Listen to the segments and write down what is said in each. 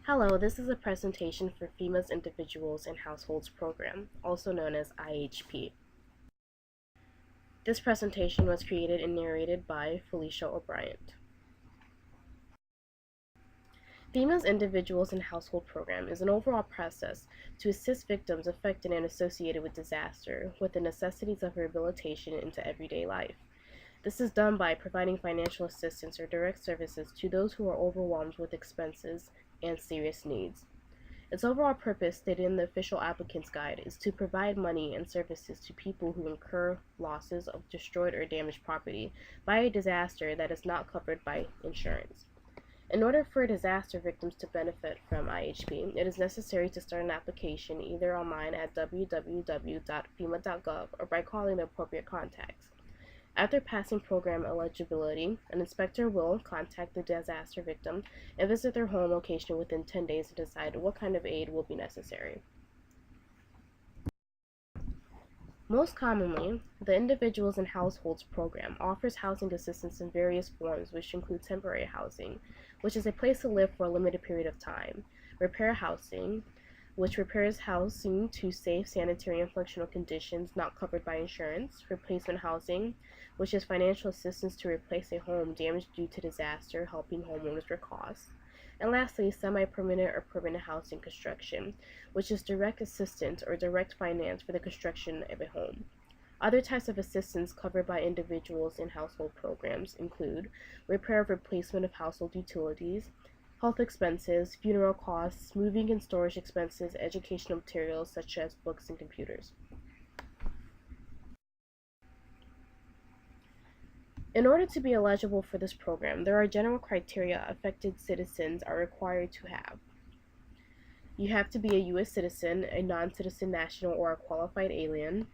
Hello, this is a presentation for FEMA's Individuals and Households Program, also known as IHP. This presentation was created and narrated by Felicia O'Brien. FEMA's Individuals and Household Program is an overall process to assist victims affected and associated with disaster with the necessities of rehabilitation into everyday life. This is done by providing financial assistance or direct services to those who are overwhelmed with expenses and serious needs. Its overall purpose, stated in the official applicant's guide, is to provide money and services to people who incur losses of destroyed or damaged property by a disaster that is not covered by insurance. In order for disaster victims to benefit from IHP, it is necessary to start an application either online at www.fema.gov or by calling the appropriate contacts. After passing program eligibility, an inspector will contact the disaster victim and visit their home location within 10 days to decide what kind of aid will be necessary. Most commonly, the Individuals and Households Program offers housing assistance in various forms, which include temporary housing, which is a place to live for a limited period of time, repair housing, which repairs housing to safe, sanitary, and functional conditions not covered by insurance, replacement housing, which is financial assistance to replace a home damaged due to disaster, helping homeowners with costs, and lastly, semi-permanent or permanent housing construction, which is direct assistance or direct finance for the construction of a home. Other types of assistance covered by individuals and household programs include repair or replacement of household utilities, health expenses, funeral costs, moving and storage expenses, educational materials such as books and computers. In order to be eligible for this program, there are general criteria affected citizens are required to have. You have to be a U.S. citizen, a non-citizen national, or a qualified alien.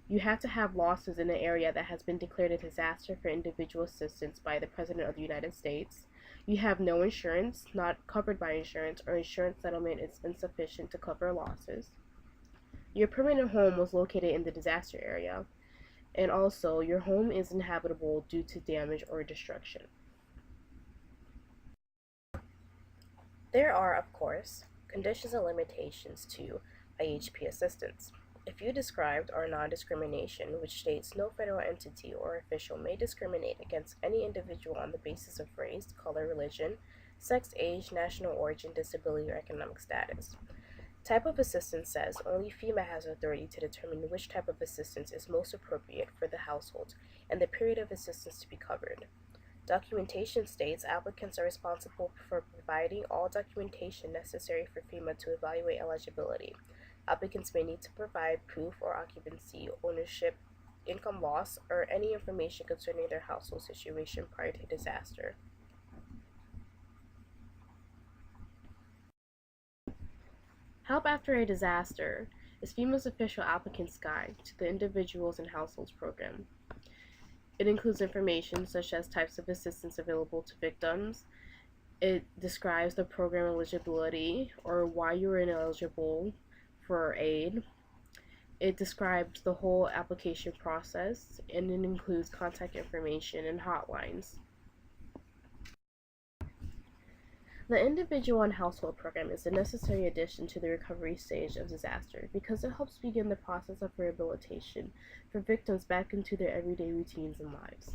You have to have losses in an area that has been declared a disaster for individual assistance by the President of the United States. You have no insurance, not covered by insurance, or insurance settlement is insufficient to cover losses. Your permanent home was located in the disaster area, and also your home is inhabitable due to damage or destruction. There are, of course, conditions and limitations to IHP assistance. A few described are non-discrimination, which states no federal entity or official may discriminate against any individual on the basis of race, color, religion, sex, age, national origin, disability, or economic status. Type of assistance says only FEMA has authority to determine which type of assistance is most appropriate for the household and the period of assistance to be covered. Documentation states applicants are responsible for providing all documentation necessary for FEMA to evaluate eligibility. Applicants may need to provide proof or occupancy, ownership, income loss, or any information concerning their household situation prior to disaster. Help After a Disaster is FEMA's official applicant's guide to the Individuals and Households Program. It includes information such as types of assistance available to victims. It describes the program eligibility or why you are ineligible for aid. It describes the whole application process, and it includes contact information and hotlines. The Individual and Household Program is a necessary addition to the recovery stage of disaster because it helps begin the process of rehabilitation for victims back into their everyday routines and lives.